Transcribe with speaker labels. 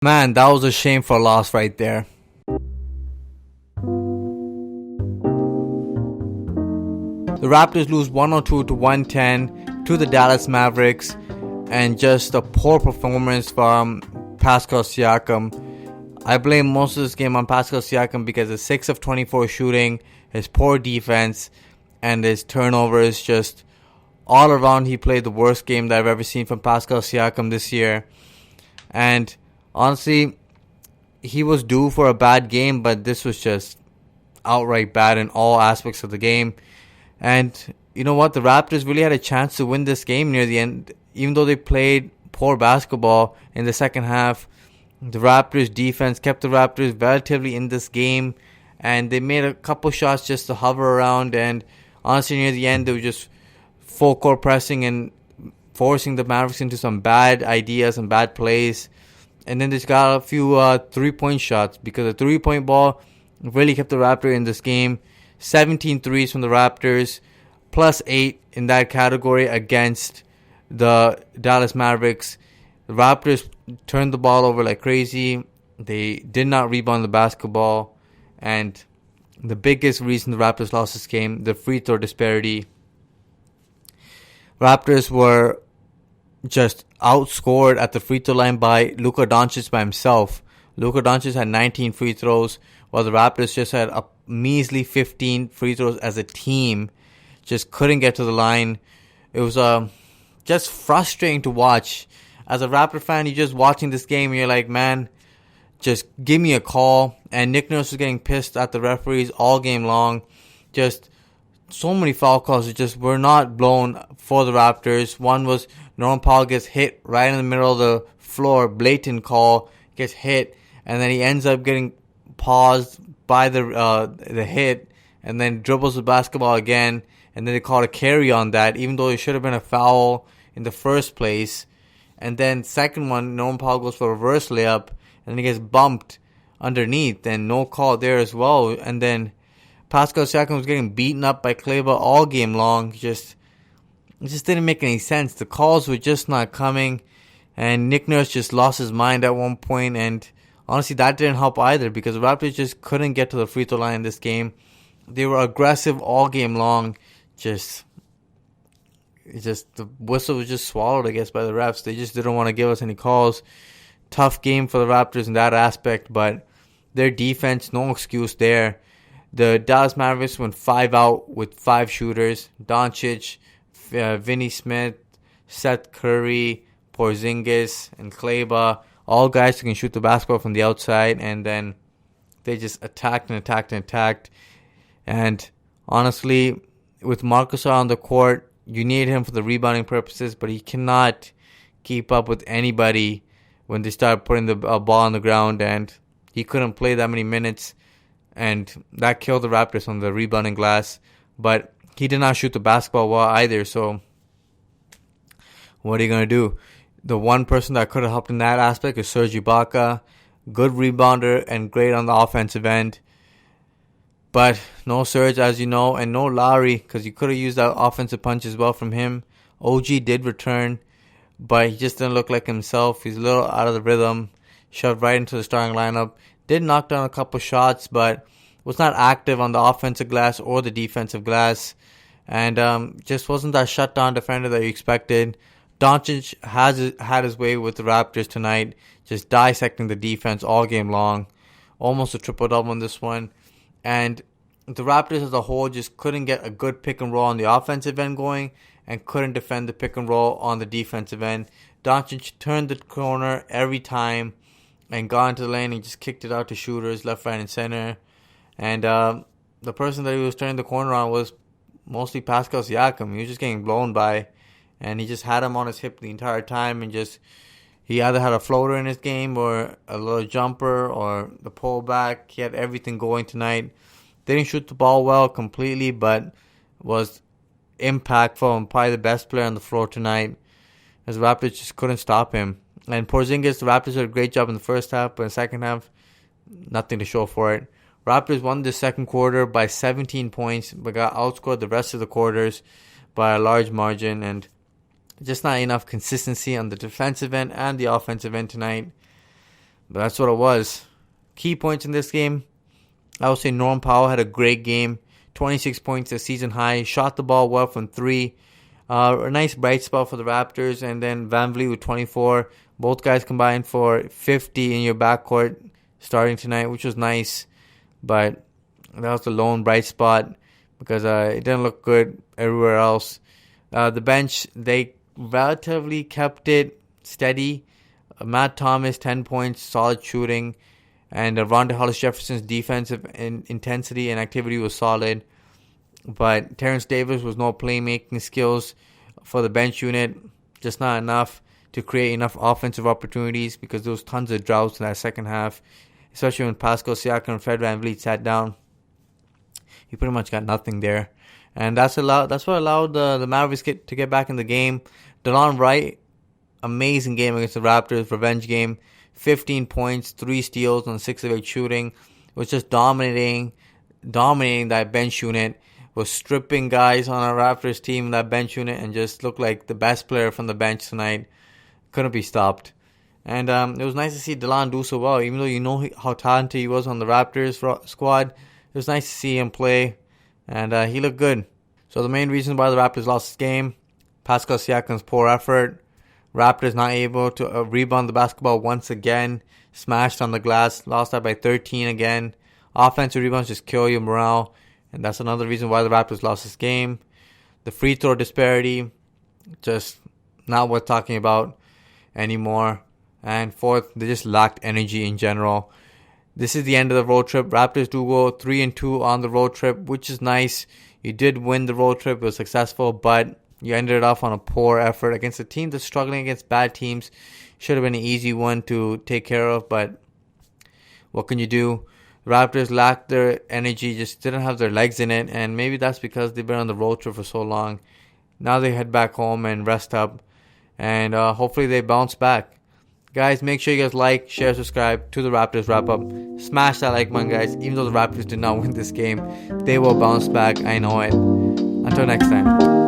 Speaker 1: Man, that was a shameful loss right there. The Raptors lose 102 to 110 to the Dallas Mavericks, and just a poor performance from Pascal Siakam. I blame most of this game on Pascal Siakam because of 6 of 24 shooting, his poor defense, and his turnovers. Just all around, he played the worst game that I've ever seen from Pascal Siakam this year. And honestly, he was due for a bad game, but this was just outright bad in all aspects of the game. And you know what? The Raptors really had a chance to win this game near the end. Even though they played poor basketball in the second half, the Raptors defense kept the Raptors relatively in this game. And they made a couple shots just to hover around. And honestly, near the end, they were just full court pressing and forcing the Mavericks into some bad ideas and bad plays. And then they just got a few 3-point shots, because the 3-point ball really kept the Raptors in this game. 17 threes from the Raptors, plus 8 in that category against the Dallas Mavericks. The Raptors turned the ball over like crazy. They did not rebound the basketball. And the biggest reason the Raptors lost this game, the free throw disparity. Raptors were just outscored at the free throw line by Luka Doncic by himself. Luka Doncic had 19 free throws, while the Raptors just had a measly 15 free throws as a team. Just couldn't get to the line. It was just frustrating to watch. As a Raptor fan, you're just watching this game and you're like, man, just give me a call. And Nick Nurse was getting pissed at the referees all game long. Just so many foul calls that just were not blown for the Raptors. One was Norman Powell gets hit right in the middle of the floor, blatant call, gets hit, and then he ends up getting paused by the hit, and then dribbles the basketball again, and then they called a carry on that, even though it should have been a foul in the first place. And then second one, Norman Powell goes for a reverse layup, and then he gets bumped underneath, and no call there as well. And then Pascal Siakam was getting beaten up by Kleber all game long. It just didn't make any sense. The calls were just not coming, and Nick Nurse just lost his mind at one point, and honestly, that didn't help either, because the Raptors just couldn't get to the free throw line in this game. They were aggressive all game long. The whistle was just swallowed, I guess, by the refs. They just didn't want to give us any calls. Tough game for the Raptors in that aspect, but their defense, no excuse there. The Dallas Mavericks went 5 out with 5 shooters. Doncic, Vinny Smith, Seth Curry, Porzingis, and Kleber. All guys who can shoot the basketball from the outside. And then they just attacked. And honestly, with Marcus on the court, you need him for the rebounding purposes, but he cannot keep up with anybody when they start putting the ball on the ground. And he couldn't play that many minutes. And that killed the Raptors on the rebounding glass. But he did not shoot the basketball well either. So what are you going to do? The one person that could have helped in that aspect is Serge Ibaka. Good rebounder and great on the offensive end. But no Serge, as you know, and no Lowry, because you could have used that offensive punch as well from him. OG did return, but he just didn't look like himself. He's a little out of the rhythm. Shoved right into the starting lineup. Did knock down a couple shots, but was not active on the offensive glass or the defensive glass. And just wasn't that shutdown defender that you expected. Doncic had his way with the Raptors tonight, just dissecting the defense all game long. Almost a triple-double in this one. And the Raptors as a whole just couldn't get a good pick and roll on the offensive end going, and couldn't defend the pick and roll on the defensive end. Doncic turned the corner every time and got into the lane and just kicked it out to shooters left, right, and center. And the person that he was turning the corner on was mostly Pascal Siakam. He was just getting blown by, and he just had him on his hip the entire time, and just he either had a floater in his game or a little jumper or the pullback. He had everything going tonight. Didn't shoot the ball well completely, but was impactful and probably the best player on the floor tonight, as the Raptors just couldn't stop him. And Porzingis, the Raptors did a great job in the first half, but in the second half, nothing to show for it. Raptors won the second quarter by 17 points, but got outscored the rest of the quarters by a large margin, and just not enough consistency on the defensive end and the offensive end tonight. But that's what it was. Key points in this game, I would say Norm Powell had a great game. 26 points, a season high. Shot the ball well from 3. A nice bright spot for the Raptors. And then VanVleet with 24. Both guys combined for 50 in your backcourt starting tonight, which was nice. But that was the lone bright spot because it didn't look good everywhere else. The bench, they relatively kept it steady. Matt Thomas, 10 points, solid shooting. And Rondae Hollis-Jefferson's defensive intensity and activity was solid. But Terrence Davis was no playmaking skills for the bench unit. Just not enough to create enough offensive opportunities because there was tons of droughts in that second half. Especially when Pascal Siakam and Fred VanVleet sat down. He pretty much got nothing there. And that's what allowed the Mavericks to get back in the game. DeLon Wright, amazing game against the Raptors, revenge game. 15 points, 3 steals on 6 of 8 shooting. Was just dominating that bench unit. Was stripping guys on our Raptors team in that bench unit and just looked like the best player from the bench tonight. Couldn't be stopped. And it was nice to see DeLon do so well. Even though you know how talented he was on the Raptors squad, it was nice to see him play. And he looked good. So the main reason why the Raptors lost this game, Pascal Siakam's poor effort. Raptors not able to rebound the basketball once again. Smashed on the glass. Lost that by 13 again. Offensive rebounds just kill your morale. And that's another reason why the Raptors lost this game. The free throw disparity, just not worth talking about anymore. And fourth, they just lacked energy in general. This is the end of the road trip. Raptors do go 3-2 on the road trip, which is nice. You did win the road trip. It was successful, but you ended it off on a poor effort against a team that's struggling against bad teams. Should have been an easy one to take care of, but what can you do? The Raptors lacked their energy, just didn't have their legs in it, and maybe that's because they've been on the road trip for so long. Now they head back home and rest up, and hopefully they bounce back. Guys, make sure you guys like, share, subscribe to the Raptors Wrap-Up. Smash that like button, guys. Even though the Raptors did not win this game, they will bounce back. I know it. Until next time.